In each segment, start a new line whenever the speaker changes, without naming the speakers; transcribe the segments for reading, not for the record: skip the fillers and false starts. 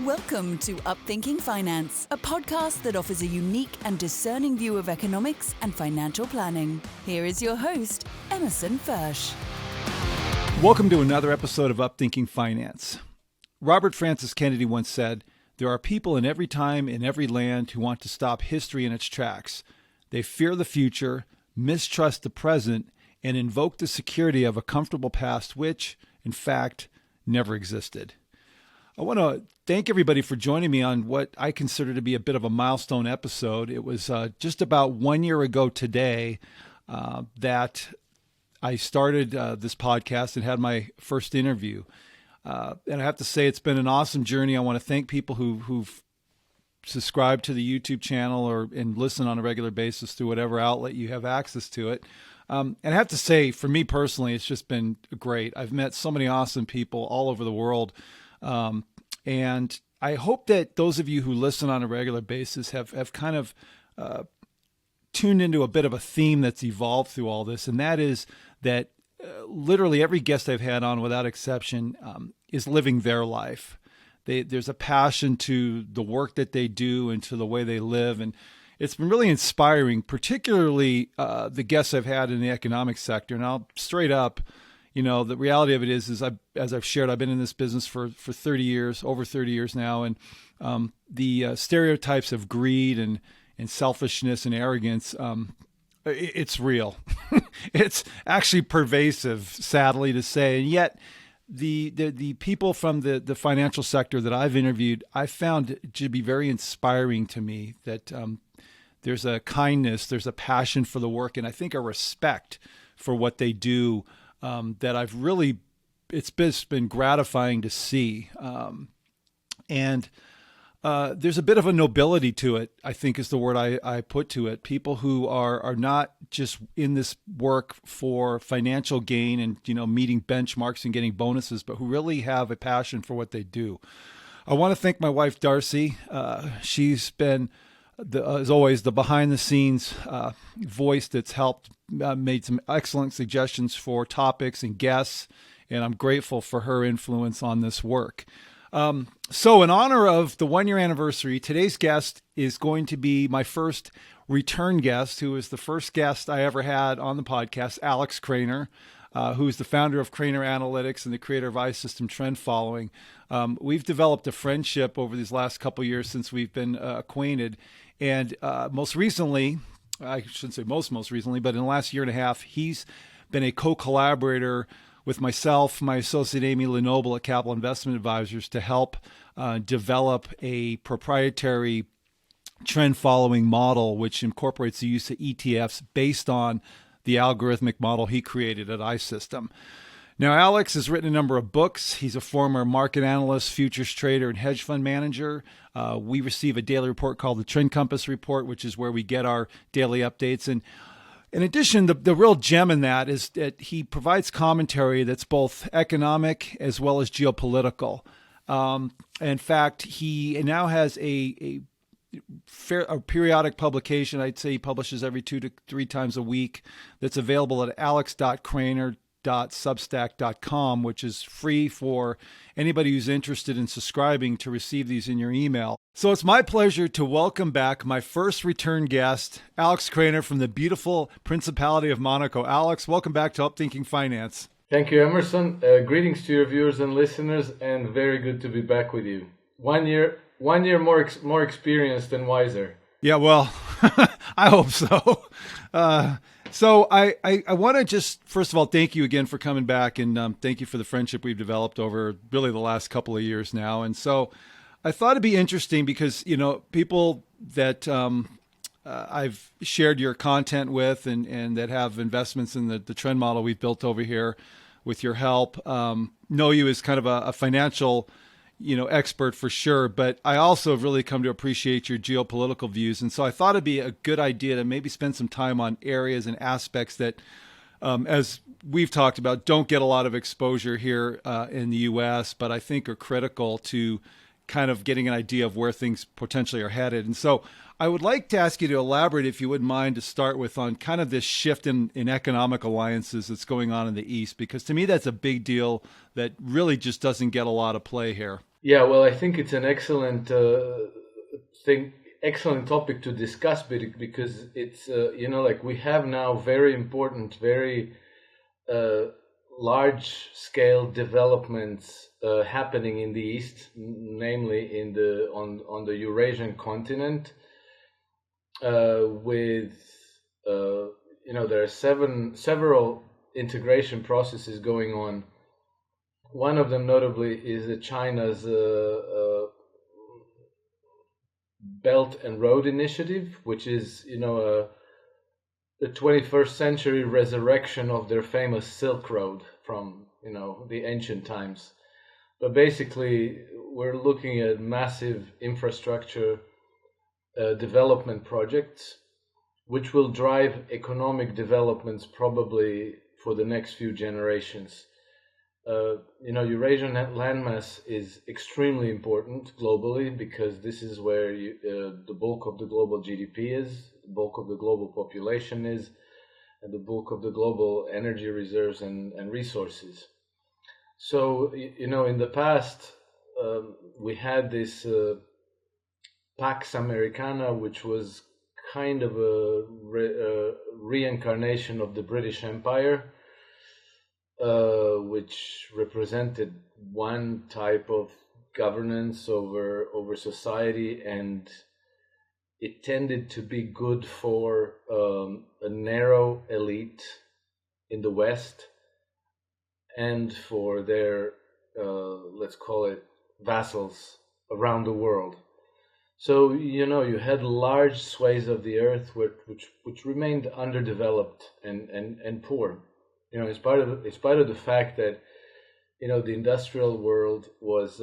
Welcome to Upthinking Finance, a podcast that offers a unique and discerning view of economics and financial planning. Here is your host, Emerson Fersch.
Welcome to another episode of Upthinking Finance. Robert Francis Kennedy once said, "There are people in every time, in every land who want to stop history in its tracks. They fear the future, mistrust the present, and invoke the security of a comfortable past which, in fact, never existed." I want to thank everybody for joining me on what I consider to be a bit of a milestone episode. It was just about 1 year ago today that I started this podcast and had my first interview. And I have to say it's been an awesome journey. I want to thank people who've subscribed to the YouTube channel and listen on a regular basis through whatever outlet you have access to it. And I have to say, for me personally, it's just been great. I've met so many awesome people all over the world. And I hope that those of you who listen on a regular basis have kind of tuned into a bit of a theme that's evolved through all this. And that is that literally every guest I've had on, without exception, is living their life. There's a passion to the work that they do and to the way they live. And it's been really inspiring, particularly the guests I've had in the economic sector. And I'll straight up, the reality of it is as I've shared, I've been in this business for 30 years, over 30 years now. And the stereotypes of greed and selfishness and arrogance, it's real. It's actually pervasive, sadly to say. And yet the people from the financial sector that I've interviewed, I found to be very inspiring to me, that there's a kindness, there's a passion for the work, and I think a respect for what they do that I've really, it's been gratifying to see. And there's a bit of a nobility to it, I think is the word I put to it. People who are not just in this work for financial gain and, meeting benchmarks and getting bonuses, but who really have a passion for what they do. I want to thank my wife, Darcy. She's been, as always, the behind-the-scenes voice that's helped, made some excellent suggestions for topics and guests, and I'm grateful for her influence on this work. So in honor of the 1 year anniversary, today's guest is going to be my first return guest, who is the first guest I ever had on the podcast, Alex Krainer, who is the founder of Krainer Analytics and the creator of iSystem Trend Following. We've developed a friendship over these last couple of years since we've been acquainted. And most recently, I shouldn't say most recently, but in the last year and a half, he's been a co-collaborator with myself, my associate Amy Lenoble at Capital Investment Advisors, to help develop a proprietary trend following model, which incorporates the use of ETFs based on the algorithmic model he created at iSystem. Now, Alex has written a number of books. He's a former market analyst, futures trader, and hedge fund manager. We receive a daily report called the Trend Compass Report, which is where we get our daily updates. And in addition, the real gem in that is that he provides commentary that's both economic as well as geopolitical. In fact, he now has a periodic publication. I'd say he publishes every 2 to 3 times a week, that's available at alex.krainer.substack.com, which is free for anybody who's interested in subscribing to receive these in your email. So it's my pleasure to welcome back my first return guest, Alex Krainer from the beautiful Principality of Monaco. Alex, welcome back to Upthinking Finance.
Thank you, Emerson. Greetings to your viewers and listeners, and very good to be back with you. 1 year more experienced and wiser.
Yeah, well, I hope so. So I want to just, first of all, thank you again for coming back, and thank you for the friendship we've developed over really the last couple of years now. And so I thought it'd be interesting because, people that I've shared your content with and that have investments in the trend model we've built over here with your help, know you as kind of a financial expert for sure, but I also have really come to appreciate your geopolitical views. And so I thought it'd be a good idea to maybe spend some time on areas and aspects that, as we've talked about, don't get a lot of exposure here in the U.S., but I think are critical to kind of getting an idea of where things potentially are headed. And so I would like to ask you to elaborate, if you wouldn't mind, to start with on kind of this shift in economic alliances that's going on in the East, because to me that's a big deal that really just doesn't get a lot of play here.
Yeah, well, I think it's an excellent excellent topic to discuss, because it's like we have now very important, very uh, large scale developments happening in the east, namely on the Eurasian continent, with there are several integration processes going on. One of them, notably, is China's Belt and Road Initiative, which is the 21st century resurrection of their famous Silk Road from the ancient times. But basically, we're looking at massive infrastructure development projects, which will drive economic developments probably for the next few generations. Eurasian landmass is extremely important globally, because this is where the bulk of the global GDP is, the bulk of the global population is, and the bulk of the global energy reserves and resources. So, in the past, we had this Pax Americana, which was kind of a reincarnation of the British Empire, which represented one type of governance over society, and it tended to be good for a narrow elite in the West and for their let's call it vassals around the world. So you had large swathes of the earth which remained underdeveloped and poor. In spite of the fact that the industrial world was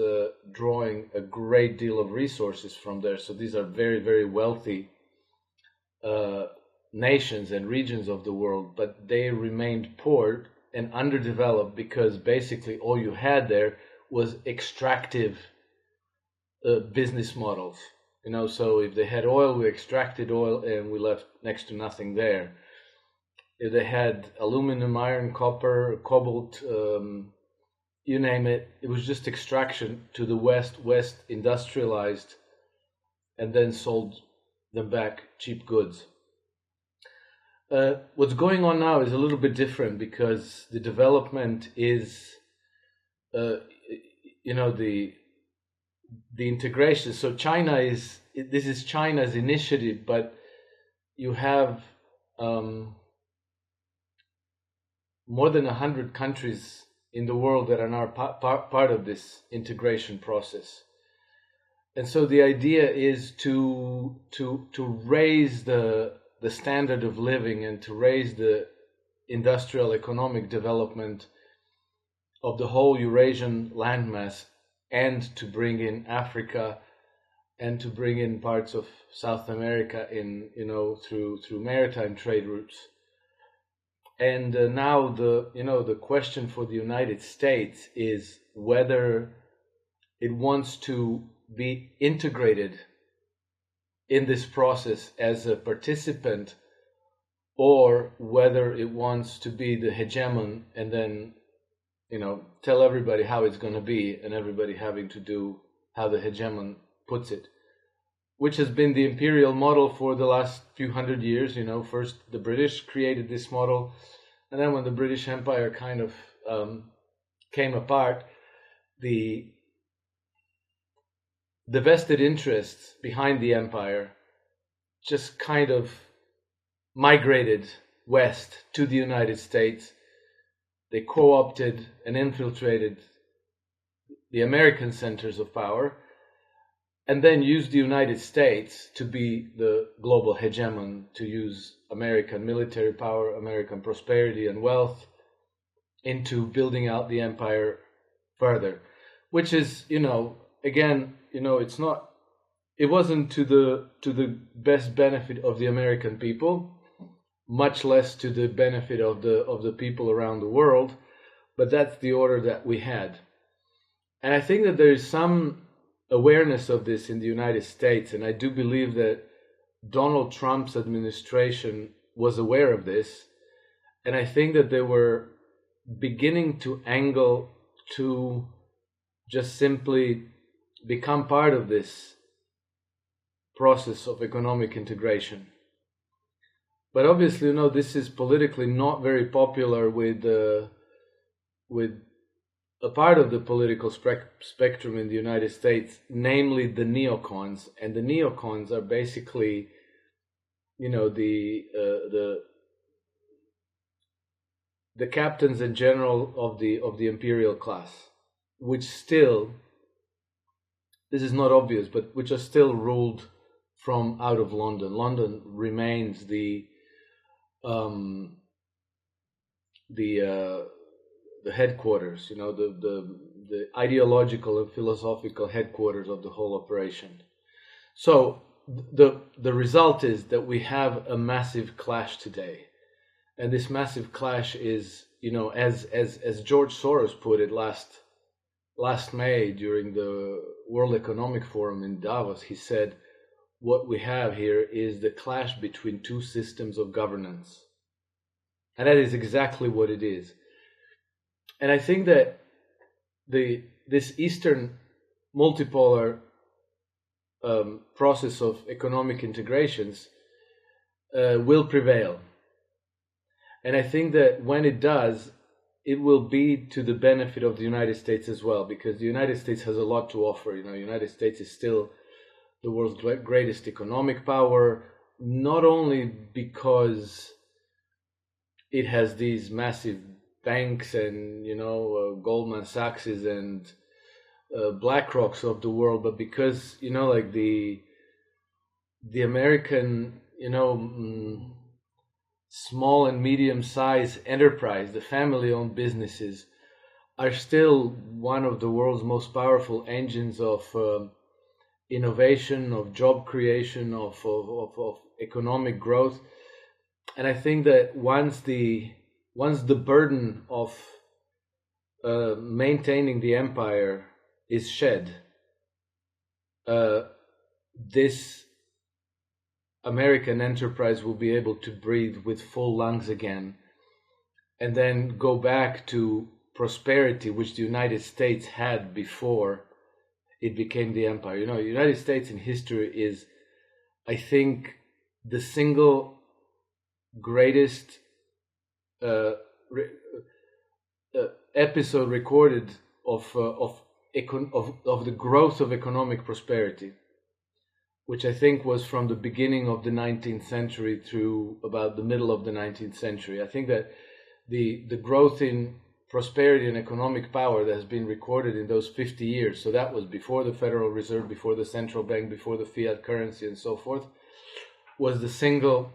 drawing a great deal of resources from there. So these are very, very wealthy nations and regions of the world, but they remained poor and underdeveloped because basically all you had there was extractive business models. So if they had oil, we extracted oil and we left next to nothing there. If they had aluminum, iron, copper, cobalt, you name it, it was just extraction to the West industrialized, and then sold them back cheap goods. What's going on now is a little bit different, because the development is, the integration. So this is China's initiative, but you have more than 100 countries in the world that are now part of this integration process. And so the idea is to raise the standard of living and to raise the industrial economic development of the whole Eurasian landmass, and to bring in Africa and to bring in parts of South America through maritime trade routes. And now the question for the United States is whether it wants to be integrated in this process as a participant, or whether it wants to be the hegemon and then tell everybody how it's going to be, and everybody having to do how the hegemon puts it, which has been the imperial model for the last few hundred years. First the British created this model, and then when the British Empire kind of came apart, the vested interests behind the empire just kind of migrated west to the United States. They co-opted and infiltrated the American centers of power, and then used the United States to be the global hegemon, to use American military power, American prosperity and wealth into building out the empire further, which is, again, it wasn't to the best benefit of the American people, much less to the benefit of the people around the world, but that's the order that we had. And I think that there is some awareness of this in the United States, and I do believe that Donald Trump's administration was aware of this, and I think that they were beginning to angle to just simply become part of this process of economic integration. But obviously, this is politically not very popular with a part of the political spectrum in the United States, namely the neocons. And the neocons are basically, the captains in general of the imperial class, which still, this is not obvious, but which are still ruled from out of London. London remains the headquarters, the ideological and philosophical headquarters of the whole operation. So the result is that we have a massive clash today, and this massive clash is, as George Soros put it last May during the World Economic Forum in Davos. He said, what we have here is the clash between two systems of governance. And that is exactly what it is. And I think that this Eastern multipolar process of economic integrations will prevail. And I think that when it does, it will be to the benefit of the United States as well, because the United States has a lot to offer. The United States is still the world's greatest economic power, not only because it has these massive banks and, Goldman Sachs's and BlackRock's of the world, but because, the American, small and medium-sized enterprise, the family-owned businesses, are still one of the world's most powerful engines of innovation, of job creation, of economic growth. And I think that once the burden of maintaining the empire is shed, this American enterprise will be able to breathe with full lungs again, and then go back to prosperity which the United States had before it became the empire. The United States in history is, I think, the single greatest episode recorded of the growth of economic prosperity, which I think was from the beginning of the 19th century through about the middle of the 19th century. I think that the growth in prosperity and economic power that has been recorded in those 50 years, so that was before the Federal Reserve, before the central bank, before the fiat currency and so forth, was the single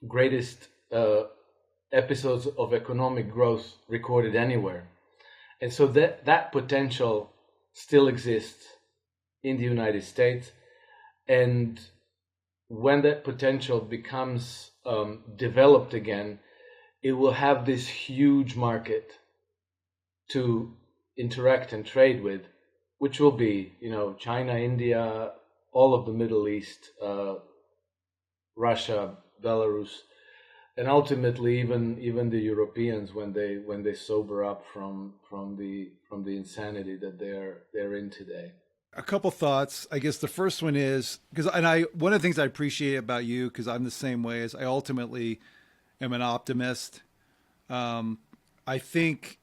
greatest episodes of economic growth recorded anywhere. And so that potential still exists in the United States. And when that potential becomes developed again, it will have this huge market to interact and trade with, which will be, China, India, all of the Middle East, Russia, Belarus, and ultimately even the Europeans when they sober up from the insanity that they're in today.
A couple thoughts. I guess the first one is one of the things I appreciate about you, because I'm the same way, is I ultimately am an optimist. I think,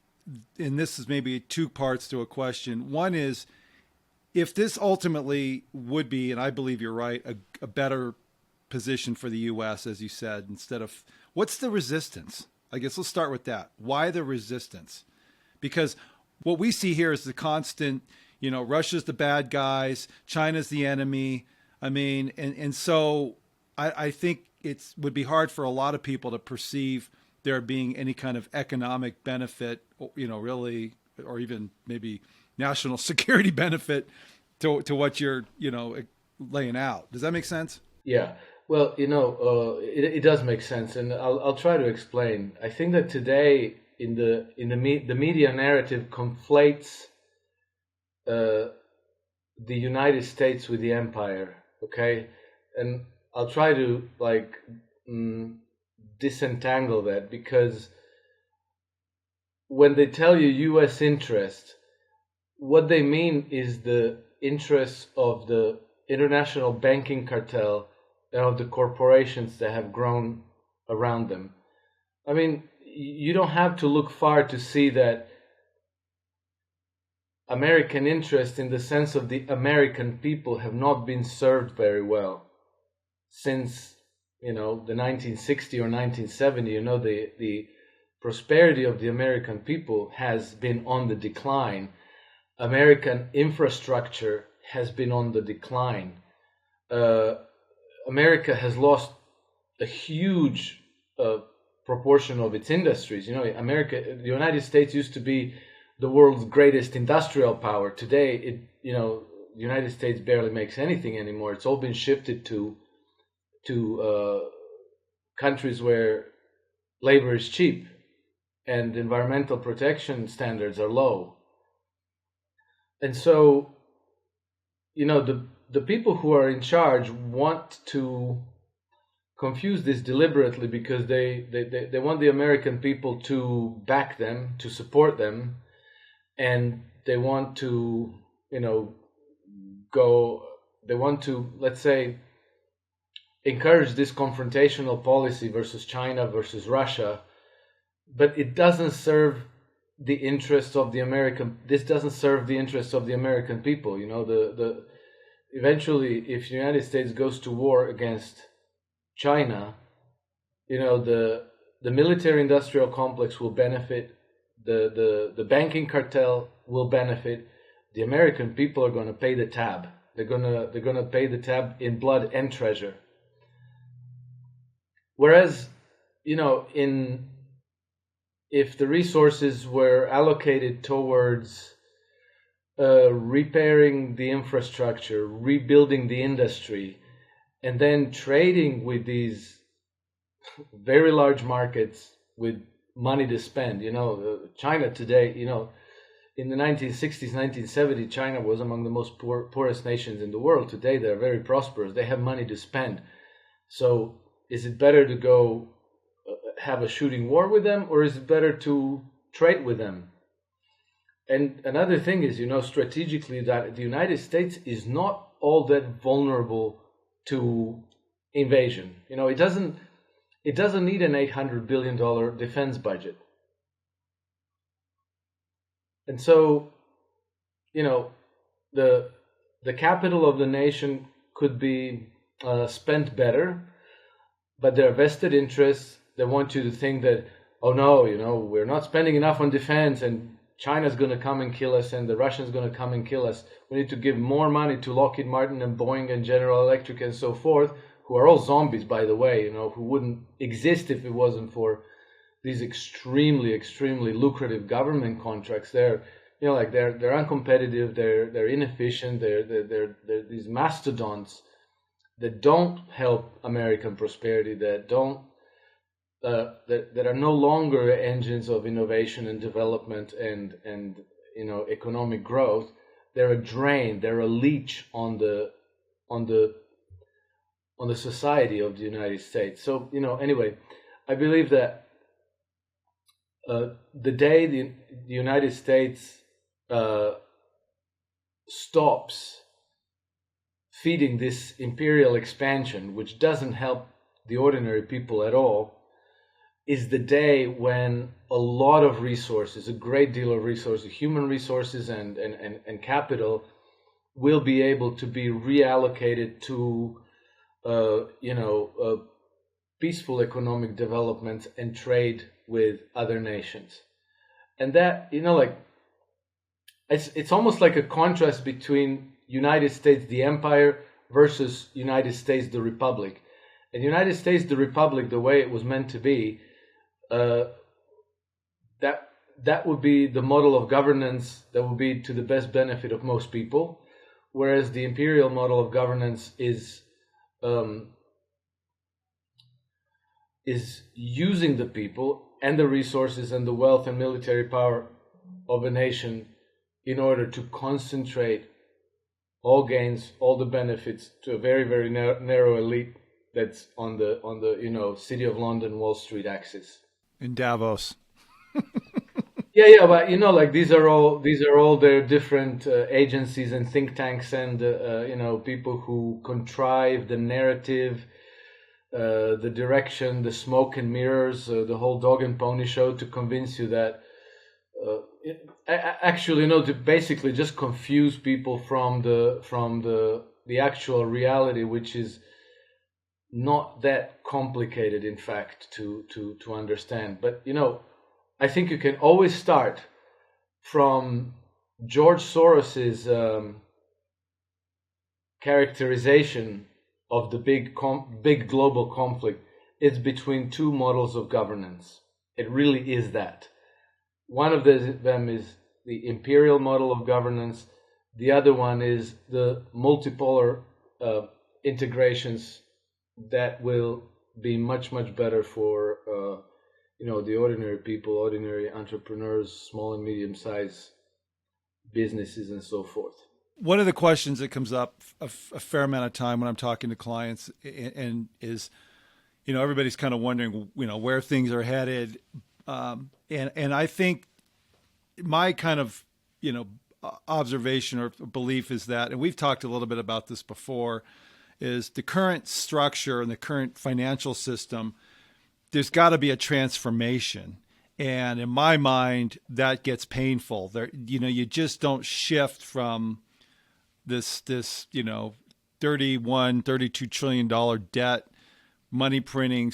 and this is maybe two parts to a question. One is, if this ultimately would be, and I believe you're right, a better position for the U.S., as you said, instead of, what's the resistance? I guess let's start with that. Why the resistance? Because what we see here is the constant, Russia's the bad guys, China's the enemy. I mean, and so I think it would be hard for a lot of people to perceive there being any kind of economic benefit, really, or even maybe national security benefit to what you're, laying out. Does that make sense?
Yeah. Well, it does make sense, and I'll try to explain. I think that today the media narrative conflates the United States with the empire. Okay, and I'll try to disentangle that, because when they tell you U.S. interest, what they mean is the interests of the international banking cartel and of the corporations that have grown around them. I mean, you don't have to look far to see that American interests in the sense of the American people have not been served very well since, the 1960 or 1970. The prosperity of the American people has been on the decline. American infrastructure has been on the decline. America has lost a huge proportion of its industries. The United States used to be the world's greatest industrial power. Today, the United States barely makes anything anymore. It's all been shifted to countries where labor is cheap and environmental protection standards are low. And so, the people who are in charge want to confuse this deliberately because they want the American people to back them, to support them, and they want to, let's say, encourage this confrontational policy versus China, versus Russia, but it doesn't serve the interests of the American. This doesn't serve the interests of the American people. Eventually, if the United States goes to war against China, the military-industrial complex will benefit. The banking cartel will benefit. The American people are going to pay the tab. They're gonna pay the tab in blood and treasure. Whereas, if the resources were allocated towards repairing the infrastructure, rebuilding the industry, and then trading with these very large markets with money to spend. China today, in the 1960s, 1970s, China was among the most poorest nations in the world. Today, they're very prosperous. They have money to spend. So is it better to go have a shooting war with them, or is it better to trade with them? And another thing is, strategically, that the United States is not all that vulnerable to invasion. It doesn't need an $800 billion defense budget. And so, the capital of the nation could be spent better, but there are vested interests that want you to think that, oh no, we're not spending enough on defense and China's going to come and kill us and the Russians going to come and kill us. We need to give more money to Lockheed Martin and Boeing and General Electric and so forth, who are all zombies, by the way, who wouldn't exist if it wasn't for these extremely, extremely lucrative government contracts. They're uncompetitive, they're inefficient, they're these mastodons that don't help American prosperity, that are no longer engines of innovation and development and economic growth. They're a drain, they're a leech on the society of the United States. So anyway, I believe that the day the United States stops feeding this imperial expansion, which doesn't help the ordinary people at all, is the day when a lot of resources, a great deal of resources, human resources and capital, will be able to be reallocated to peaceful economic development and trade with other nations. And that, it's almost like a contrast between United States, the empire, versus United States, the republic. And United States, the republic, the way it was meant to be, that would be the model of governance that would be to the best benefit of most people, whereas the imperial model of governance is using the people and the resources and the wealth and military power of a nation in order to concentrate all gains, all the benefits to a very, very narrow elite that's on the City of London, Wall Street axis.
In Davos.
Yeah, but like these are all their different agencies and think tanks and people who contrive the narrative, the direction, the smoke and mirrors, the whole dog and pony show to convince you that actually, to basically just confuse people from the actual reality, which is not that complicated, in fact, to understand. But I think you can always start from George Soros's characterization of the big global conflict. It's between two models of governance. It really is that. One of them is the imperial model of governance. The other one is the multipolar integrations that will be much, much better for the ordinary people, ordinary entrepreneurs, small and medium-sized businesses, and so forth.
One of the questions that comes up a fair amount of time when I'm talking to clients and is, everybody's kind of wondering, where things are headed. And I think my kind of, observation or belief is that, and we've talked a little bit about this before, is the current structure and the current financial system, there's got to be a transformation. And in my mind, that gets painful. There, you just don't shift from this, $32 trillion debt, money printing,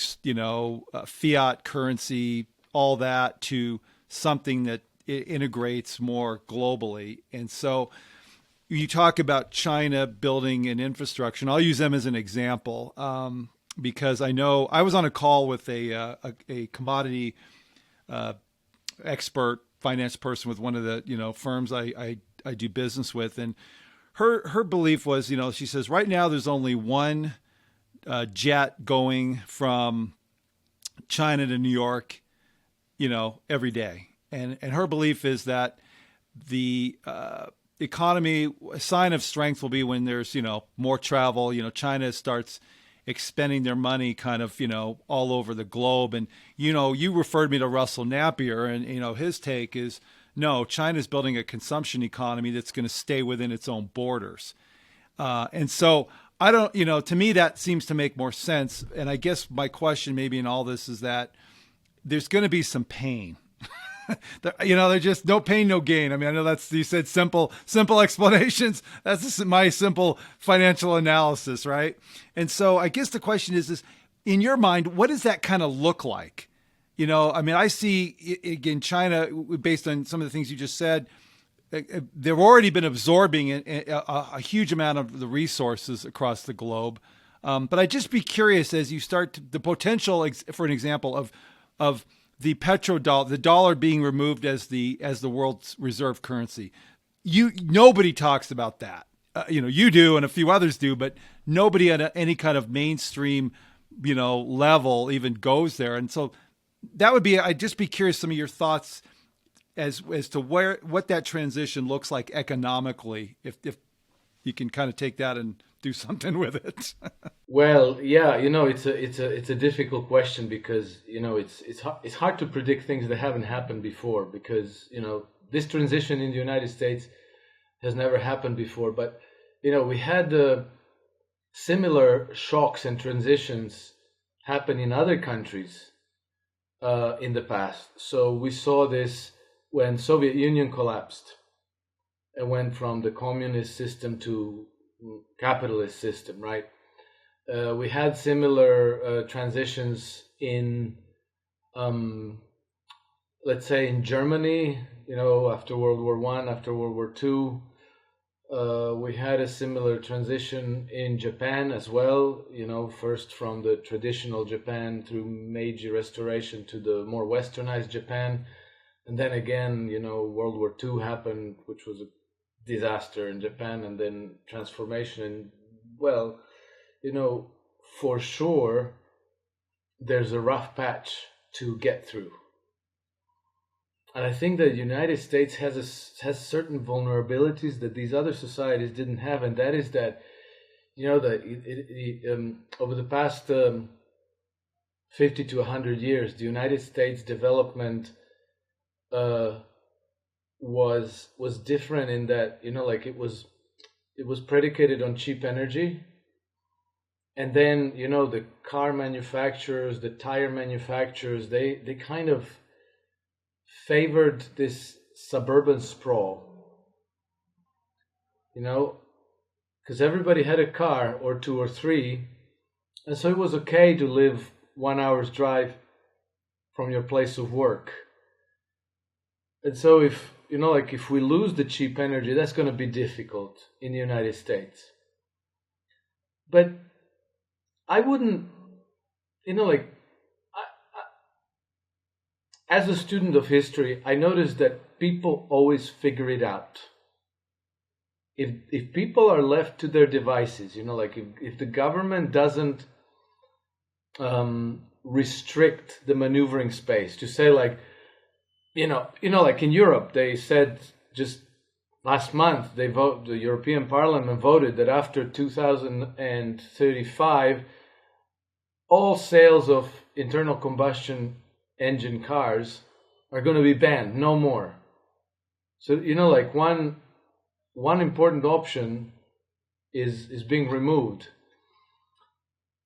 fiat currency, all that to something that it integrates more globally. And so you talk about China building an infrastructure, and I'll use them as an example because I know I was on a call with a commodity expert finance person with one of the firms I do business with, and her belief was, she says right now there's only one jet going from China to New York, every day, and her belief is that the economy, a sign of strength will be when there's more travel. China starts expending their money kind of all over the globe, and you referred me to Russell Napier, and his take is no, China's building a consumption economy that's going to stay within its own borders, and so I don't, to me that seems to make more sense. And I guess my question maybe in all this is that there's going to be some pain. There's just no pain, no gain. I mean, I know you said simple explanations. That's my simple financial analysis, right? And so I guess the question is in your mind, what does that kind of look like? I see again, China, based on some of the things you just said, they've already been absorbing a huge amount of the resources across the globe. But I'd just be curious as you start the potential, for an example of the petrodollar, the dollar being removed as the world's reserve currency. Nobody talks about that. You do, and a few others do, but nobody at any kind of mainstream, level even goes there. And so that would be, I'd just be curious some of your thoughts as to what that transition looks like economically, if you can kind of take that and do something with it.
Well, yeah, it's a difficult question because it's hard to predict things that haven't happened before, because this transition in the United States has never happened before. But we had similar shocks and transitions happen in other countries in the past. So we saw this when Soviet Union collapsed and went from the communist system to capitalist system, right? We had similar transitions in, let's say, in Germany, after World War I, after World War II. We had a similar transition in Japan as well, first from the traditional Japan through Meiji Restoration to the more westernized Japan. And then again, World War II happened, which was a disaster in Japan, and then transformation. And well, for sure, there's a rough patch to get through. And I think that the United States has certain vulnerabilities that these other societies didn't have, and that is that, over the past 50 to 100 years, the United States development was different in that, like it was predicated on cheap energy. And then, the car manufacturers, the tire manufacturers, they kind of favored this suburban sprawl, because everybody had a car or two or three. And so it was okay to live 1 hour's drive from your place of work. And so if we lose the cheap energy, that's going to be difficult in the United States. But I wouldn't, as a student of history, I noticed that people always figure it out. If people are left to their devices, if the government doesn't restrict the maneuvering space to say, like, like in Europe, they said just last month, the European Parliament voted that after 2035, all sales of internal combustion engine cars are going to be banned, no more. So, like one important option is being removed.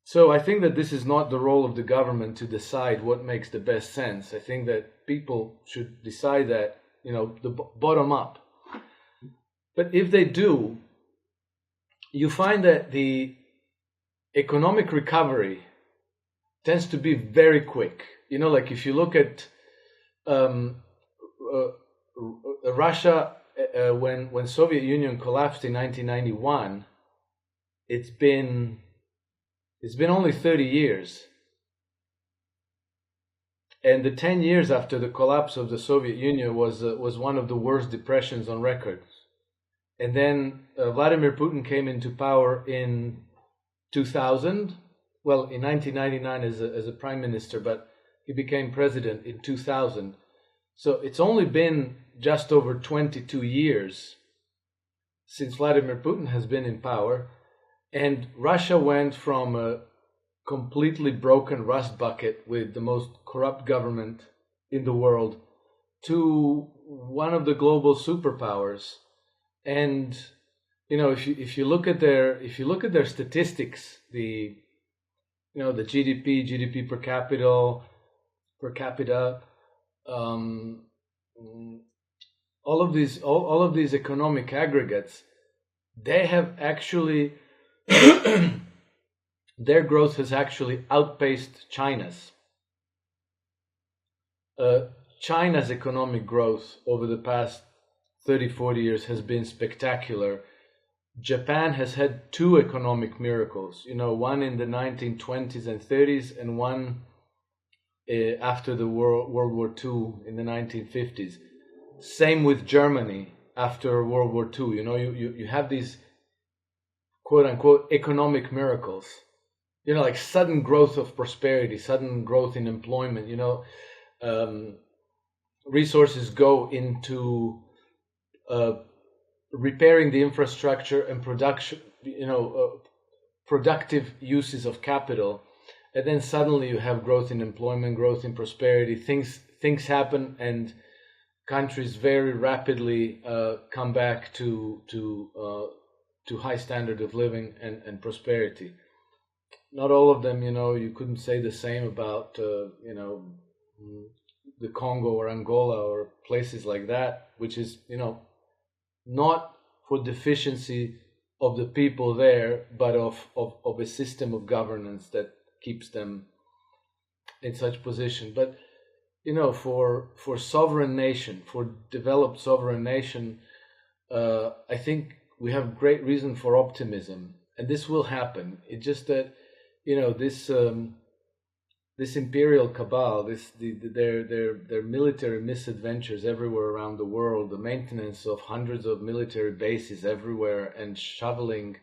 So I think that this is not the role of the government to decide what makes the best sense. I think that people should decide that, the bottom up. But if they do, you find that the economic recovery tends to be very quick. Like if you look at Russia, when Soviet Union collapsed in 1991, it's been only 30 years. And the 10 years after the collapse of the Soviet Union was one of the worst depressions on record. And then Vladimir Putin came into power in 2000. Well, in 1999 as a prime minister, but he became president in 2000. So it's only been just over 22 years since Vladimir Putin has been in power. And Russia went from a completely broken rust bucket with the most corrupt government in the world to one of the global superpowers. And if you look at their statistics, the GDP per capita, all of these economic aggregates, they have actually their growth has actually outpaced China's. China's economic growth over the past 30, 40 years has been spectacular. Japan has had two economic miracles, one in the 1920s and 30s and one after the World War II in the 1950s. Same with Germany after World War II. You have these quote unquote economic miracles, like sudden growth of prosperity, sudden growth in employment, resources go into repairing the infrastructure and production, productive uses of capital. And then suddenly you have growth in employment, growth in prosperity. Things happen, and countries very rapidly come back to high standard of living and prosperity. Not all of them, you couldn't say the same about the Congo or Angola or places like that, which is not for deficiency of the people there, but of a system of governance that keeps them in such position. But for sovereign nation, for developed sovereign nation, I think we have great reason for optimism, and this will happen. It's just that this imperial cabal, their military misadventures everywhere around the world, the maintenance of hundreds of military bases everywhere, and shoveling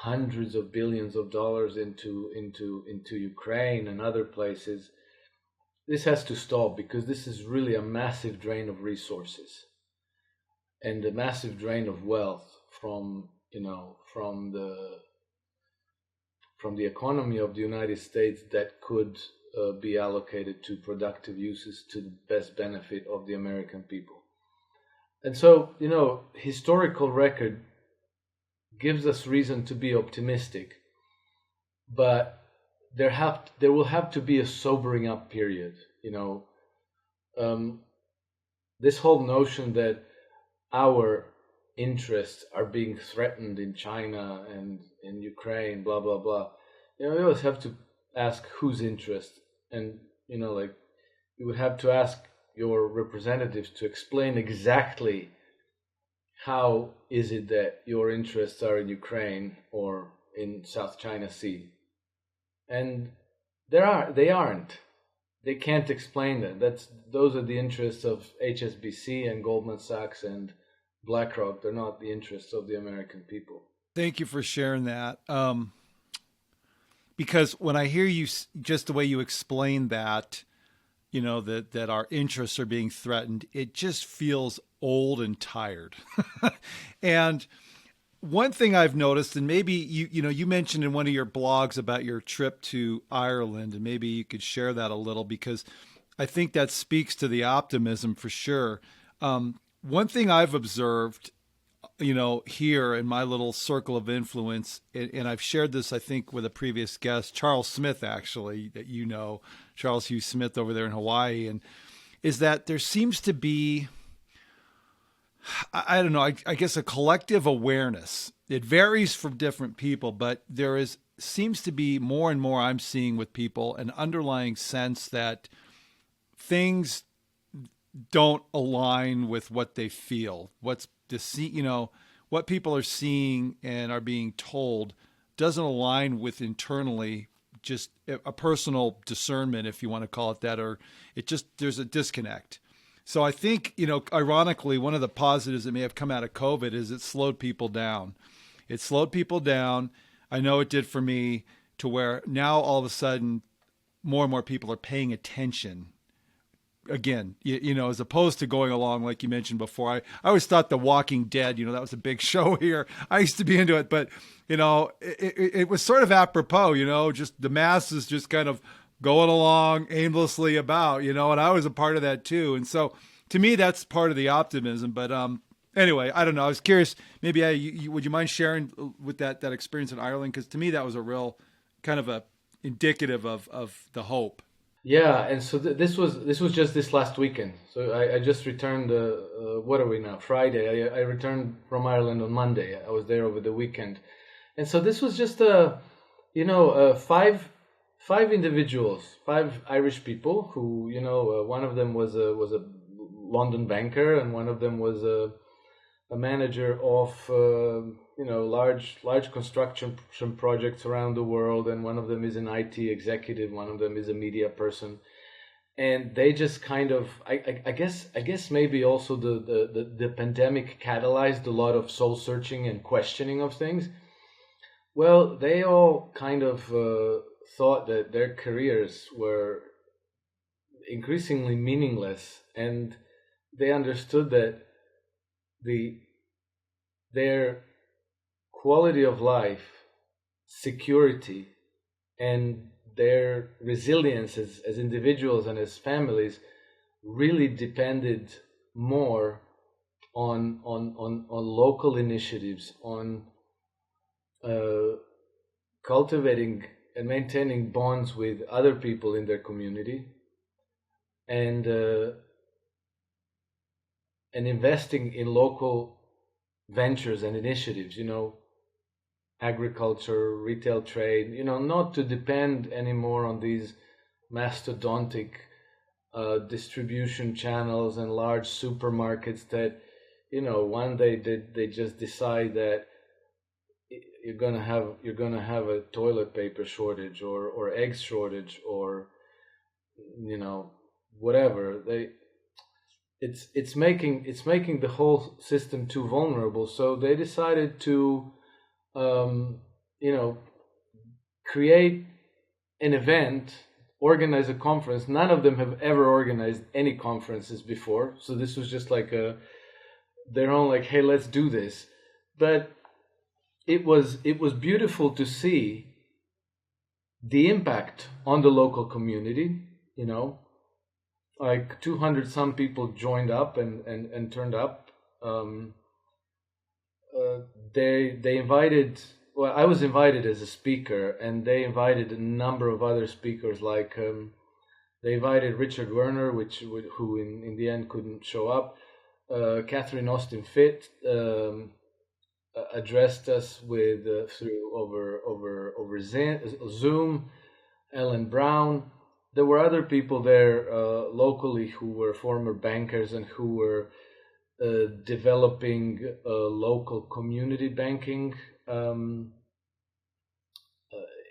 hundreds of billions of dollars into Ukraine and other places. This has to stop, because this is really a massive drain of resources and a massive drain of wealth from the economy of the United States that could be allocated to productive uses to the best benefit of the American people. And so, historical record gives us reason to be optimistic, but there will have to be a sobering up period. Um, this whole notion that our interests are being threatened in China and in Ukraine, blah blah blah. We always have to ask whose interest, and like you would have to ask your representatives to explain exactly how is it that your interests are in Ukraine or in South China Sea, and they aren't. They can't explain that. Those are the interests of HSBC and Goldman Sachs and BlackRock. They're not the interests of the American people.
Thank you for sharing that. Because when I hear you, just the way you explain that, that our interests are being threatened, it just feels old and tired. And one thing I've noticed, and maybe you mentioned in one of your blogs about your trip to Ireland, and maybe you could share that a little, because I think that speaks to the optimism for sure. One thing I've observed, here in my little circle of influence, and I've shared this, I think, with a previous guest, Charles Smith, actually, that Charles Hugh Smith over there in Hawaii, and is that there seems to be, I don't know, I guess a collective awareness. It varies from different people, but seems to be more and more I'm seeing with people an underlying sense that things don't align with what they feel. What people are seeing and are being told doesn't align with internally just a personal discernment, if you want to call it that, or there's a disconnect. So I think, ironically, one of the positives that may have come out of COVID is it slowed people down. It slowed people down. I know it did for me, to where now all of a sudden more and more people are paying attention. Again, as opposed to going along, like you mentioned before, I always thought The Walking Dead, that was a big show here. I used to be into it, but, it was sort of apropos, just the masses just kind of going along aimlessly about, and I was a part of that too. And so to me, that's part of the optimism. But anyway, I don't know. I was curious, maybe would you mind sharing with that experience in Ireland? Because to me, that was a real kind of a indicative of the hope.
Yeah, and so this was just this last weekend. So I just returned. What are we now? Friday. I returned from Ireland on Monday. I was there over the weekend, and so this was just five individuals, five Irish people who one of them was a London banker, and one of them was a manager of large construction projects around the world, and one of them is an IT executive, one of them is a media person, and they just kind of I guess maybe also the pandemic catalyzed a lot of soul searching and questioning of things. Well, they all kind of thought that their careers were increasingly meaningless, and they understood that their quality of life, security, and their resilience as individuals and as families really depended more on local initiatives, on cultivating and maintaining bonds with other people in their community, and investing in local ventures and initiatives, agriculture, retail trade, not to depend anymore on these mastodontic distribution channels and large supermarkets that, one day they just decide that you're gonna have a toilet paper shortage or eggs shortage, or whatever. It's making the whole system too vulnerable. So they decided to create an event, organize a conference. None of them have ever organized any conferences before, so this was just like their own, like, hey, let's do this. But it was beautiful to see the impact on the local community. Like 200 some people joined up and turned up, they invited. Well, I was invited as a speaker, and they invited a number of other speakers. Like they invited Richard Werner, who in the end couldn't show up. Catherine Austin Fitt addressed us with through over Zoom. Ellen Brown. There were other people there locally who were former bankers and who were developing local community banking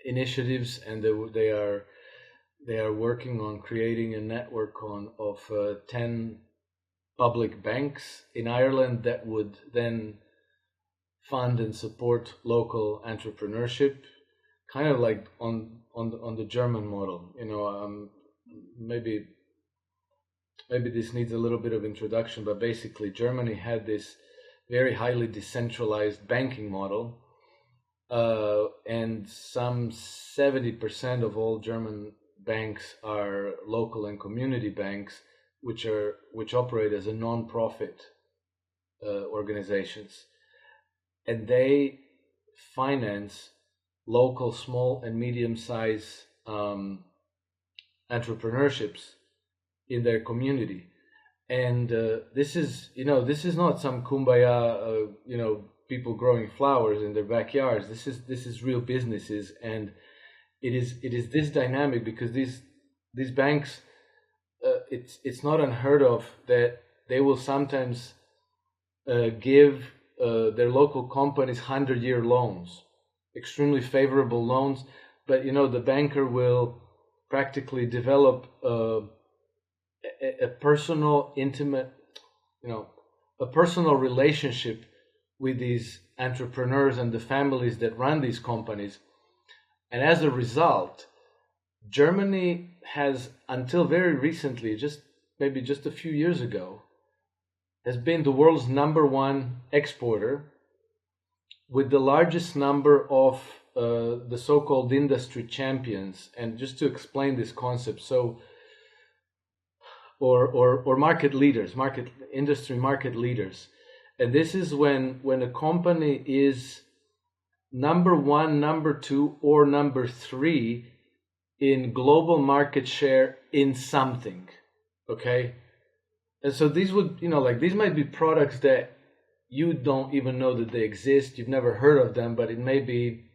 initiatives, and they are working on creating a network of 10 public banks in Ireland that would then fund and support local entrepreneurship, kind of like on the German model. Maybe this needs a little bit of introduction, but basically Germany had this very highly decentralized banking model, and some 70% of all German banks are local and community banks, which operate as a non-profit organizations, and they finance local small and medium-sized entrepreneurships in their community. And this is not some kumbaya, people growing flowers in their backyards. This is real businesses, and it is this dynamic, because these banks, it's not unheard of that they will sometimes give their local companies 100-year loans, extremely favorable loans, but the banker will practically develop a personal, intimate, a personal relationship with these entrepreneurs and the families that run these companies. And as a result, Germany has, until very recently, maybe just a few years ago, has been the world's #1 exporter, with the largest number of the so-called industry champions. And just to explain this concept, or market leaders, industry market leaders. And this is when a company is #1, #2, or #3 in global market share in something. Okay? And so these would, these might be products that you don't even know that they exist. You've never heard of them, but it may be,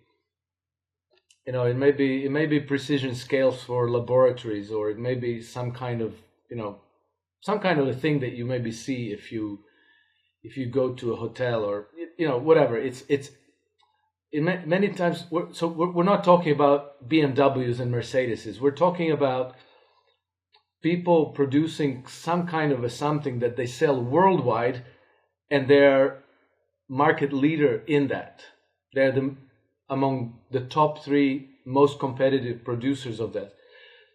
it may be precision scales for laboratories, or it may be some kind of a thing that you maybe see if you go to a hotel, or whatever. Many times we're not talking about BMWs and Mercedeses. We're talking about people producing some kind of a something that they sell worldwide, and they're market leader in that. They're among the top 3 most competitive producers of that.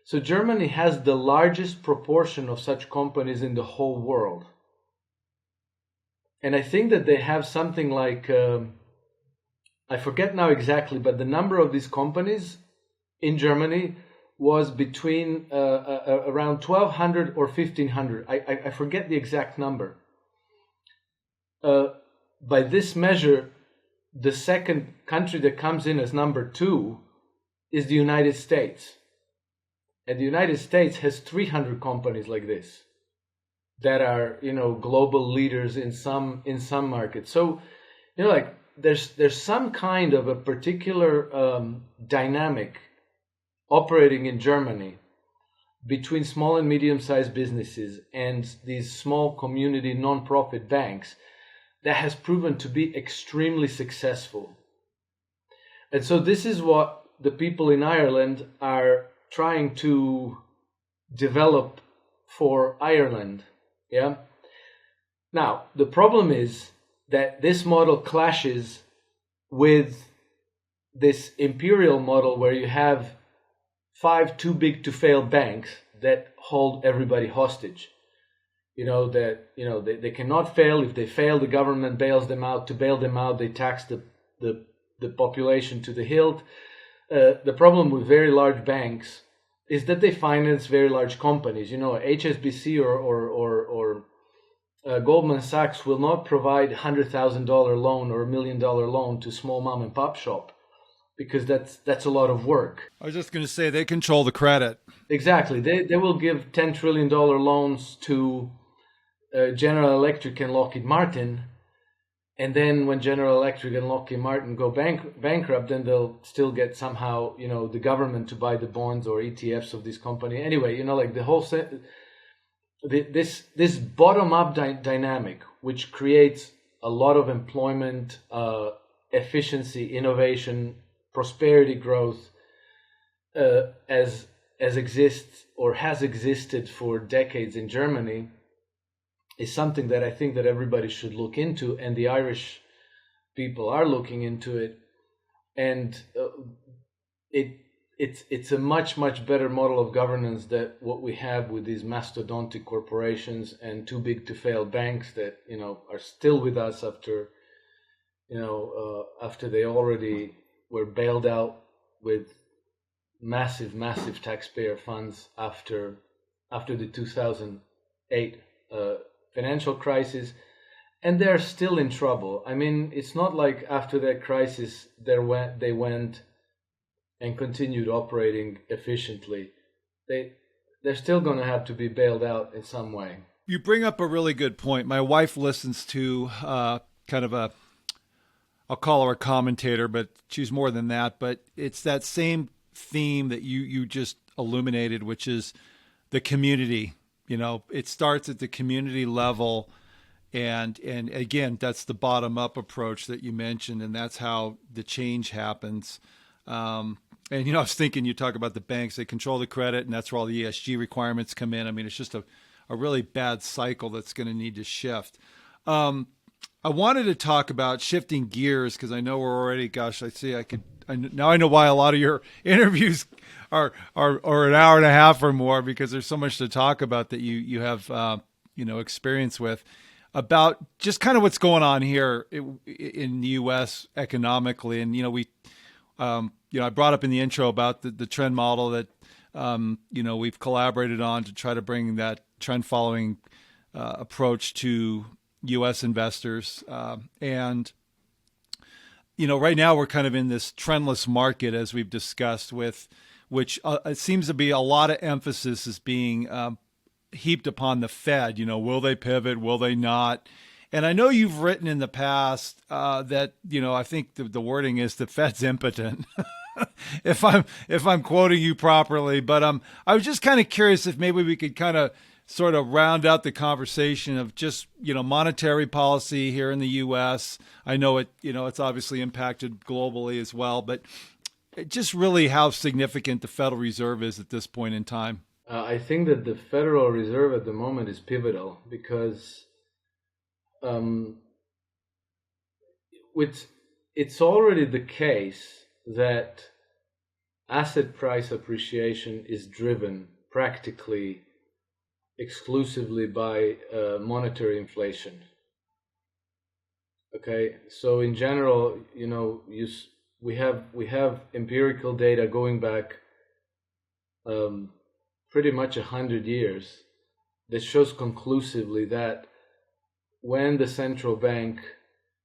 So Germany has the largest proportion of such companies in the whole world. And I think that they have something like, I forget now exactly, but the number of these companies in Germany was between around 1,200 or 1,500. I forget the exact number. By this measure, the second country that comes in as #2 is the United States. And the United States has 300 companies like this that are, global leaders in some markets. So, there's some kind of a particular dynamic operating in Germany between small and medium-sized businesses and these small community non-profit banks that has proven to be extremely successful. And so this is what the people in Ireland are trying to develop for Ireland. Yeah. Now, the problem is that this model clashes with this imperial model where you have 5 too big to fail banks that hold everybody hostage. They cannot fail. If they fail, the government bails them out. To bail them out, they tax the population to the hilt. The problem with very large banks is that they finance very large companies. HSBC or Goldman Sachs will not provide $100,000 loan or $1 million loan to small mom and pop shop, because that's a lot of work.
I was just going to say they control the credit.
Exactly. They will give $10 trillion loans to General Electric and Lockheed Martin. And then when General Electric and Lockheed Martin go bankrupt, then they'll still get somehow, the government to buy the bonds or ETFs of this company. Anyway, like the whole this bottom-up dynamic, which creates a lot of employment, efficiency, innovation, prosperity, growth, as exists or has existed for decades in Germany, is something that I think that everybody should look into, and the Irish people are looking into it. And it's a much better model of governance than what we have with these mastodontic corporations and too big to fail banks that are still with us after after they already were bailed out with massive taxpayer funds after the 2008 financial crisis, and they're still in trouble. I mean, it's not like after that crisis they went and continued operating efficiently. They're still going to have to be bailed out in some way.
You bring up a really good point. My wife listens to kind of I'll call her a commentator, but she's more than that. But it's that same theme that you just illuminated, which is the community. It starts at the community level, and again, that's the bottom up approach that you mentioned, and that's how the change happens. And I was thinking, you talk about the banks, they control the credit, and that's where all the ESG requirements come in. I mean, it's just a really bad cycle that's going to need to shift. I wanted to talk about shifting gears because I know we're already, now I know why a lot of your interviews are an hour and a half or more, because there's so much to talk about that you have experience with, about just kind of what's going on here in the U.S. economically. And I brought up in the intro about the trend model that we've collaborated on to try to bring that trend following approach to U.S. investors. And right now we're kind of in this trendless market, as we've discussed, which it seems to be a lot of emphasis is being heaped upon the Fed. Will they pivot? Will they not? And I know you've written in the past that, I think the wording is the Fed's impotent, if I'm quoting you properly. But I was just kind of curious if maybe we could kind of sort of round out the conversation of just, monetary policy here in the U.S. I know it's obviously impacted globally as well, but just really how significant the Federal Reserve is at this point in time.
I think that the Federal Reserve at the moment is pivotal because it's already the case that asset price appreciation is driven practically exclusively by monetary inflation. Okay, so in general, we have empirical data going back pretty much 100 years that shows conclusively that when the central bank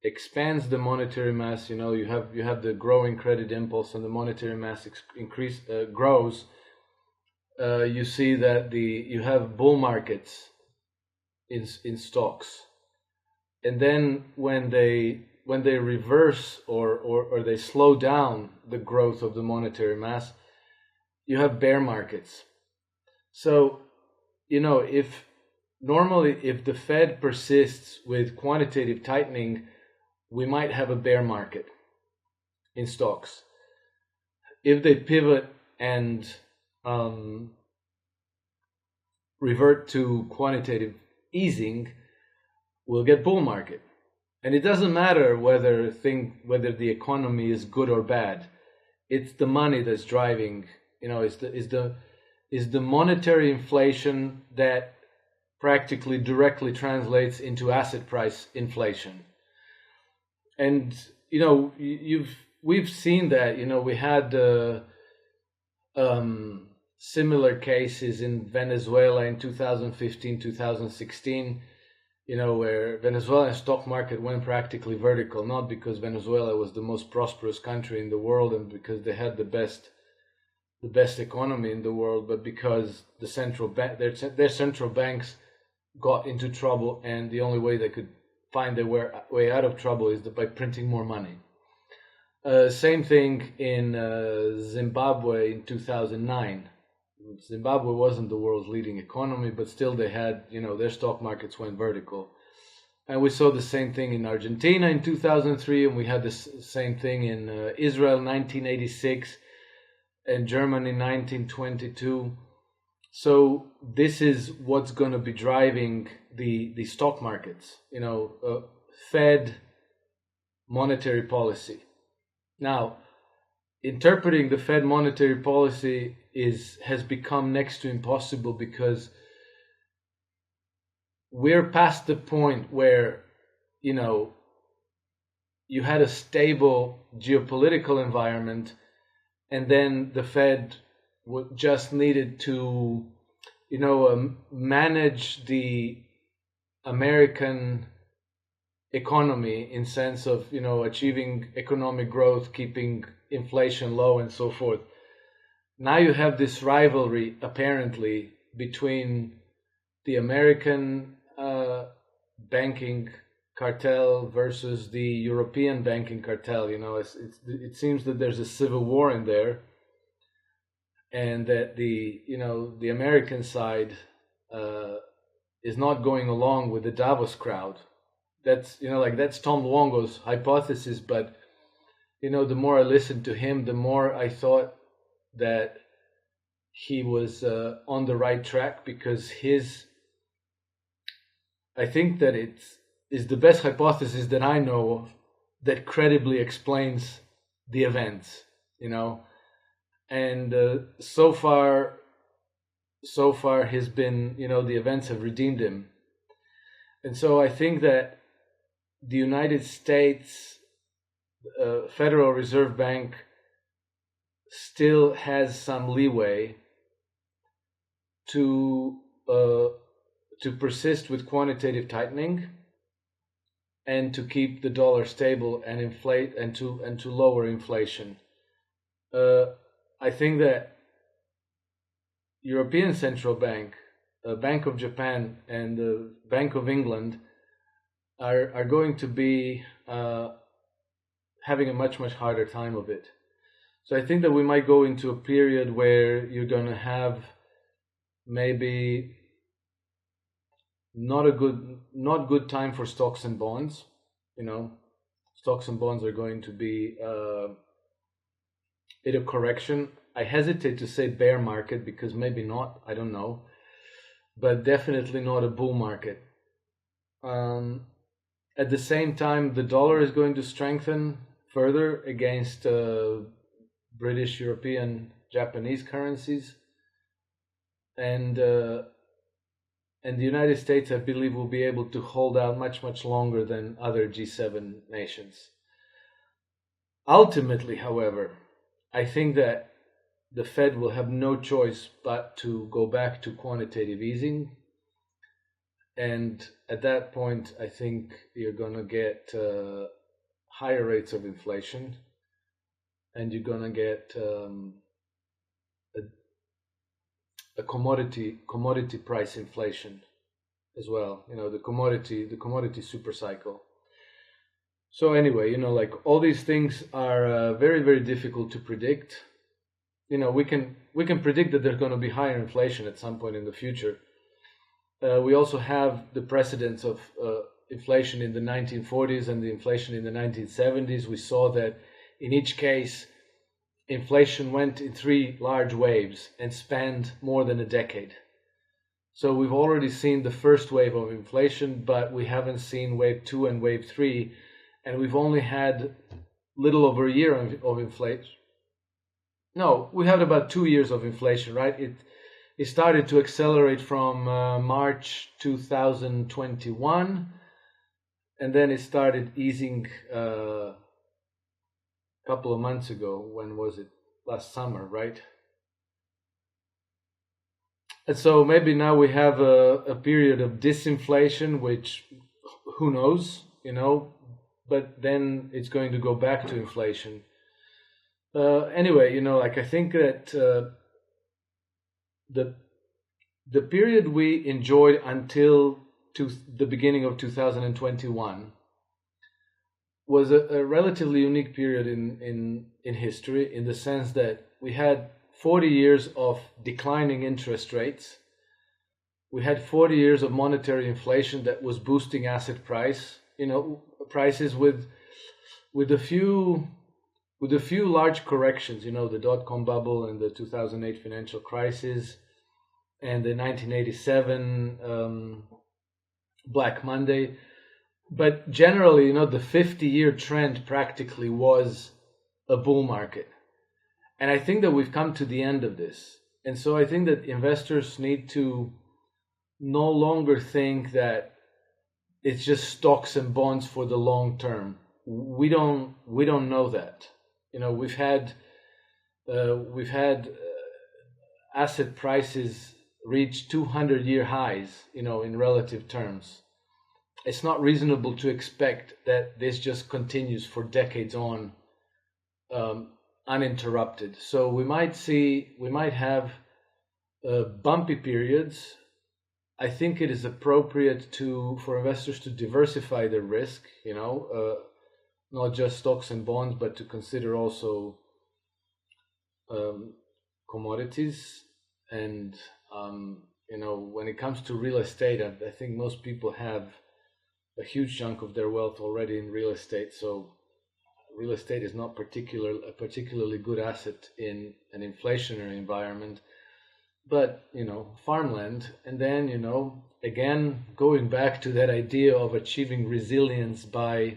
expands the monetary mass, you have the growing credit impulse and the monetary mass grows. You see that you have bull markets in stocks, and then when they reverse or they slow down the growth of the monetary mass, you have bear markets. So if the Fed persists with quantitative tightening, we might have a bear market in stocks. If they pivot and revert to quantitative easing, we'll get bull market. And it doesn't matter whether the economy is good or bad. It's the money that's driving. Is the monetary inflation that practically directly translates into asset price inflation. And we've seen that. We had similar cases in Venezuela in 2015, 2016. where Venezuelan stock market went practically vertical, not because Venezuela was the most prosperous country in the world and because they had the best economy in the world, but because the their central banks got into trouble, and the only way they could find their way out of trouble is by printing more money. Same thing in Zimbabwe in 2009. Zimbabwe wasn't the world's leading economy, but still they had, their stock markets went vertical. And we saw the same thing in Argentina in 2003, and we had the same thing in Israel 1986 and Germany 1922. So this is what's going to be driving the stock markets, Fed monetary policy. Now, interpreting the Fed monetary policy has become next to impossible because we're past the point where, you had a stable geopolitical environment, and then the Fed just needed to, manage the American economy in sense of, achieving economic growth, keeping inflation low, and so forth. Now you have this rivalry, apparently, between the American banking cartel versus the European banking cartel. It seems that there's a civil war in there, and that the American side is not going along with the Davos crowd. That's that's Tom Luongo's hypothesis, but the more I listened to him, the more I thought that he was on the right track, because I think that it is the best hypothesis that I know of that credibly explains the events, and so far he's been, the events have redeemed him. And so I think that the United States Federal Reserve Bank still has some leeway to persist with quantitative tightening and to keep the dollar stable and inflate and to lower inflation. I think that European Central Bank, Bank of Japan, and the Bank of England are going to be having a much harder time of it. So I think that we might go into a period where you're going to have maybe not good time for stocks and bonds. Stocks and bonds are going to be in a correction. I hesitate to say bear market, because maybe not, I don't know, but definitely not a bull market. At the same time, the dollar is going to strengthen further against British, European, Japanese currencies, and the United States, I believe, will be able to hold out much longer than other G7 nations. Ultimately, however, I think that the Fed will have no choice but to go back to quantitative easing. And at that point, I think you're going to get higher rates of inflation, and you're going to get a commodity price inflation as well. The commodity super cycle. So anyway, all these things are very difficult to predict. We can predict that there's going to be higher inflation at some point in the future. We also have the precedents of inflation in the 1940s and the inflation in the 1970s. We saw that in each case, inflation went in 3 large waves and spanned more than a decade. So we've already seen the first wave of inflation, but we haven't seen wave 2 and wave 3, and we've only had little over a year of inflation. No, we had about 2 years of inflation, right? It started to accelerate from March 2021, and then it started easing a couple of months ago. When was it? Last summer, right? And so maybe now we have a period of disinflation, which who knows, but then it's going to go back to inflation. Anyway, like I think that the period we enjoyed until the beginning of 2021 was a relatively unique period in history, in the sense that we had 40 years of declining interest rates. We had 40 years of monetary inflation that was boosting asset prices with a few large corrections, the dot-com bubble and the 2008 financial crisis and the 1987 Black Monday. But generally, the 50-year trend practically was a bull market. And I think that we've come to the end of this. And so I think that investors need to no longer think that it's just stocks and bonds for the long term. We don't know that. We've had asset prices reach 200-year highs, in relative terms. It's not reasonable to expect that this just continues for decades on, uninterrupted. So we might have bumpy periods. I think it is appropriate for investors to diversify their risk, not just stocks and bonds, but to consider also commodities. And when it comes to real estate, I think most people have a huge chunk of their wealth already in real estate. So real estate is not a particularly good asset in an inflationary environment. But, farmland, and then, again, going back to that idea of achieving resilience by,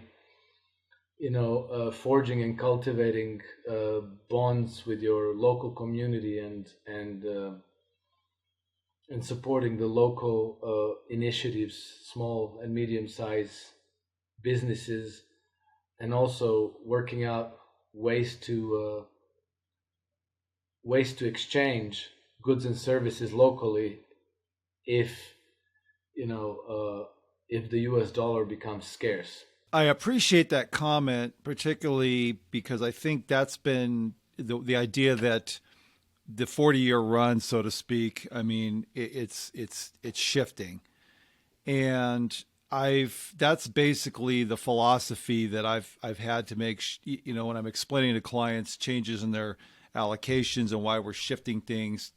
forging and cultivating bonds with your local community and supporting the local initiatives, small and medium-sized businesses, and also working out ways to exchange goods and services locally if the US dollar becomes scarce.
I appreciate that comment, particularly because I think that's been the idea that the 40-year run, so to speak, I mean, it's shifting. And that's basically the philosophy that I've had to make, when I'm explaining to clients changes in their allocations and why we're shifting things.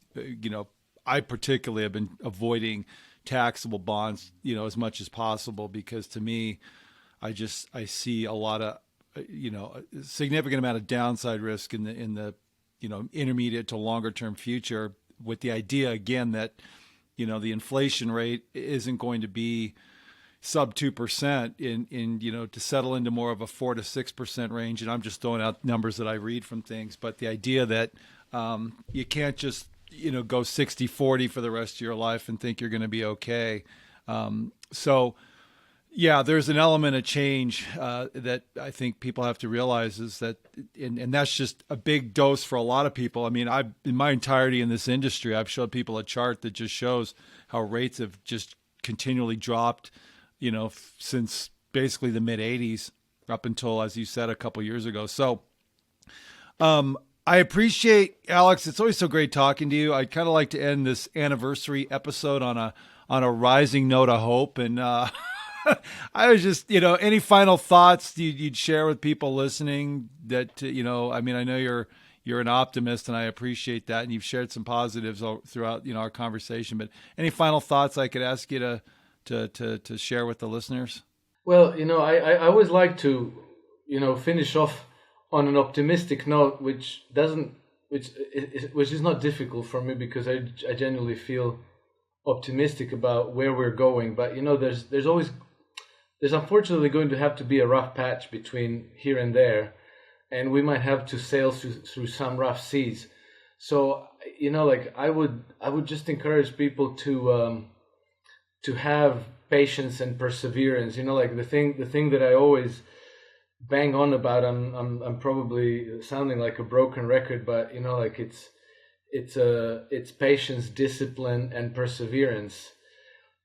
I particularly have been avoiding taxable bonds, as much as possible, because to me, I see a lot of, a significant amount of downside risk in the intermediate to longer term future, with the idea again that, the inflation rate isn't going to be sub 2% to settle into more of a 4 to 6% range. And I'm just throwing out numbers that I read from things, but the idea that you can't just, go 60-40 for the rest of your life and think you're going to be okay. So yeah, there's an element of change that I think people have to realize is that, and that's just a big dose for a lot of people. I mean, in my entirety in this industry, I've showed people a chart that just shows how rates have just continually dropped, since basically the mid 80s up until, as you said, a couple years ago. So I appreciate, Alex. It's always so great talking to you. I'd kind of like to end this anniversary episode on a rising note of hope. And I was just, any final thoughts you'd share with people listening that, I mean, I know you're an optimist and I appreciate that. And you've shared some positives throughout, our conversation, but any final thoughts I could ask you to share with the listeners?
Well, I always like to, finish off on an optimistic note, which is not difficult for me because I genuinely feel optimistic about where we're going. But there's unfortunately going to have to be a rough patch between here and there, and we might have to sail through some rough seas. So I would just encourage people to have patience and perseverance. The thing that I always bang on about. I'm probably sounding like a broken record, but it's patience, discipline, and perseverance.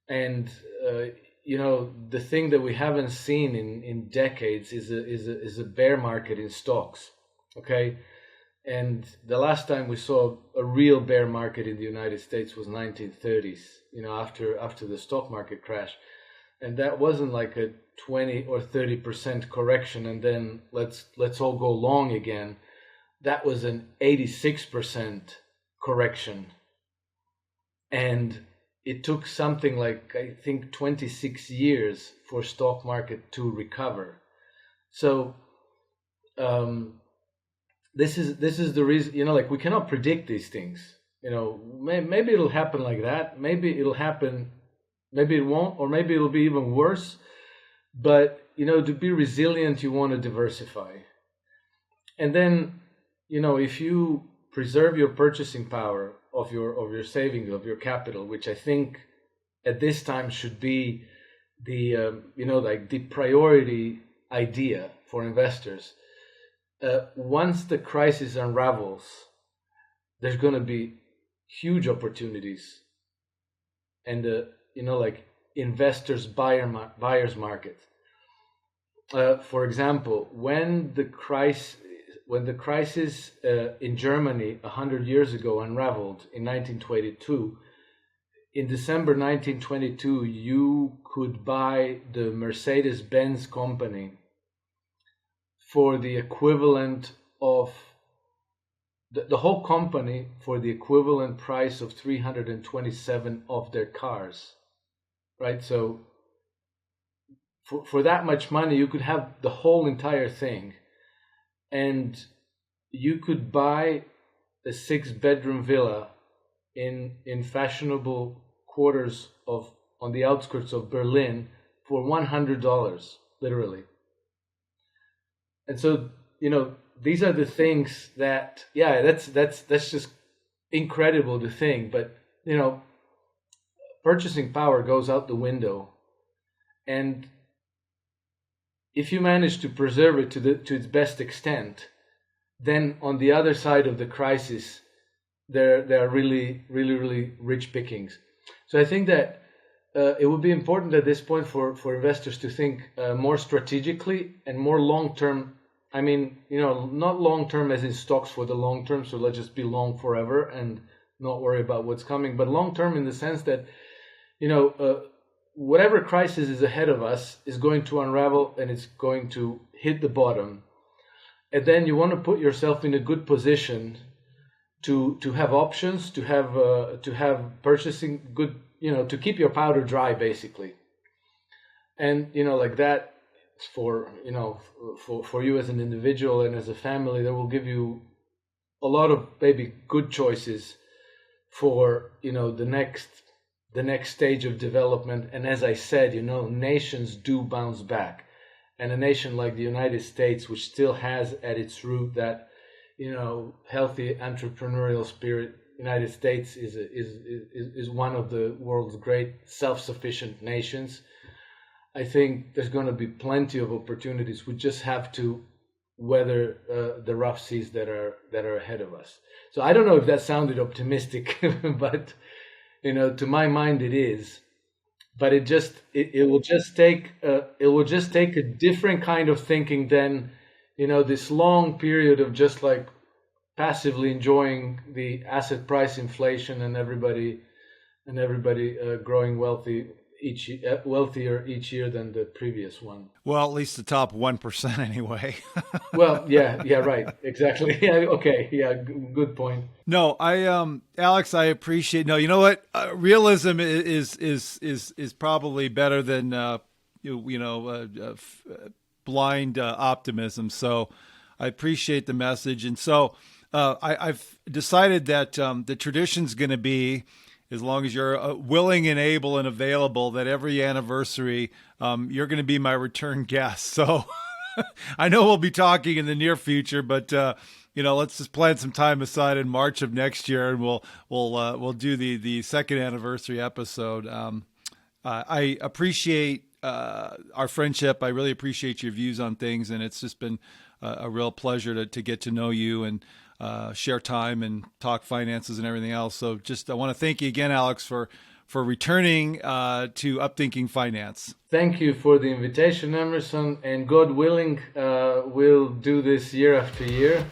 And the thing that we haven't seen in decades is a bear market in stocks. Okay, and the last time we saw a real bear market in the United States was 1930s. After the stock market crash, and that wasn't like a 20 or 30% correction, and then let's all go long again. That was an 86% correction, and it took something like, I think, 26 years for stock market to recover. So this is the reason, like, we cannot predict these things. Maybe it'll happen like that. Maybe it'll happen. Maybe it won't, or maybe it'll be even worse. But to be resilient, you want to diversify. And then, if you preserve your purchasing power of your savings, of your capital, which I think at this time should be the the priority idea for investors. Once the crisis unravels, there's going to be huge opportunities, and investors buyers market. For example, when the crisis in Germany 100 years ago unraveled in 1922, in December 1922, you could buy the Mercedes-Benz company for the equivalent of the whole company for the equivalent price of 327 of their cars, right? So for that much money, you could have the whole entire thing, and you could buy a 6-bedroom villa in fashionable quarters on the outskirts of Berlin for $100, literally. And so, these are the things that, that's just incredible to think. But, purchasing power goes out the window. And if you manage to preserve it to its best extent, then on the other side of the crisis, there are really, really, really rich pickings. So I think that it would be important at this point for investors to think more strategically and more long-term. I mean, not long-term as in stocks for the long term, so let's just be long forever and not worry about what's coming, but long-term in the sense that, whatever crisis is ahead of us is going to unravel, and it's going to hit the bottom. And then you want to put yourself in a good position to have options, to have purchasing good, to keep your powder dry, basically. And, like that, for you as an individual and as a family, that will give you a lot of maybe good choices for, the next stage of development. And as I said, nations do bounce back. And a nation like the United States, which still has at its root that, healthy entrepreneurial spirit, United States is one of the world's great self-sufficient nations. I think there's going to be plenty of opportunities. We just have to weather the rough seas that are ahead of us. So I don't know if that sounded optimistic, but to my mind it is. But it will just take a different kind of thinking than this long period of just like passively enjoying the asset price inflation and everybody growing wealthier each year than the previous one.
Well, at least the top 1% anyway.
Well, yeah, right, exactly. Yeah, okay, yeah, good point.
No, Alex, I appreciate. No, you know what? Realism is probably better than blind optimism. So I appreciate the message, and so I've decided that the tradition's going to be, as long as you're willing and able and available, that every anniversary you're going to be my return guest. So I know we'll be talking in the near future, but let's just plan some time aside in March of next year, and we'll do the second anniversary episode. I appreciate our friendship. I really appreciate your views on things, and it's just been a real pleasure to get to know you and share time and talk finances and everything else. So just I want to thank you again, Alex, for returning to Upthinking Finance.
Thank you for the invitation, Emerson, and God willing, we'll do this year after year.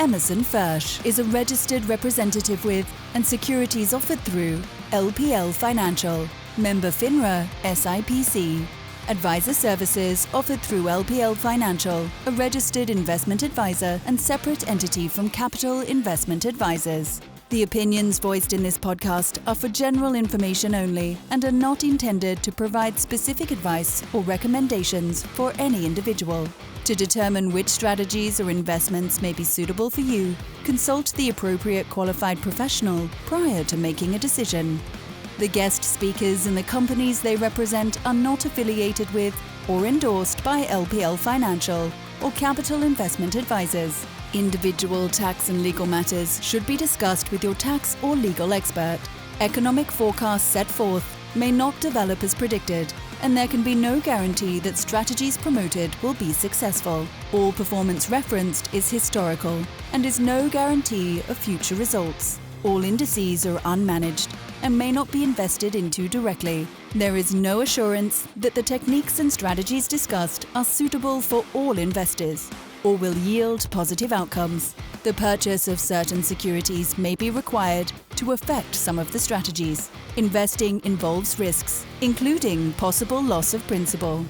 Emerson Fersch is a registered representative with and securities offered through LPL Financial, member FINRA, SIPC. Advisor services offered through LPL Financial, a registered investment advisor and separate entity from Capital Investment Advisors. The opinions voiced in this podcast are for general information only and are not intended to provide specific advice or recommendations for any individual. To determine which strategies or investments may be suitable for you, consult the appropriate qualified professional prior to making a decision. The guest speakers and the companies they represent are not affiliated with or endorsed by LPL Financial or Capital Investment Advisors. Individual tax and legal matters should be discussed with your tax or legal expert. Economic forecasts set forth may not develop as predicted, and there can be no guarantee that strategies promoted will be successful. All performance referenced is historical and is no guarantee of future results. All indices are unmanaged and may not be invested into directly. There is no assurance that the techniques and strategies discussed are suitable for all investors or will yield positive outcomes. The purchase of certain securities may be required to affect some of the strategies. Investing involves risks, including possible loss of principal.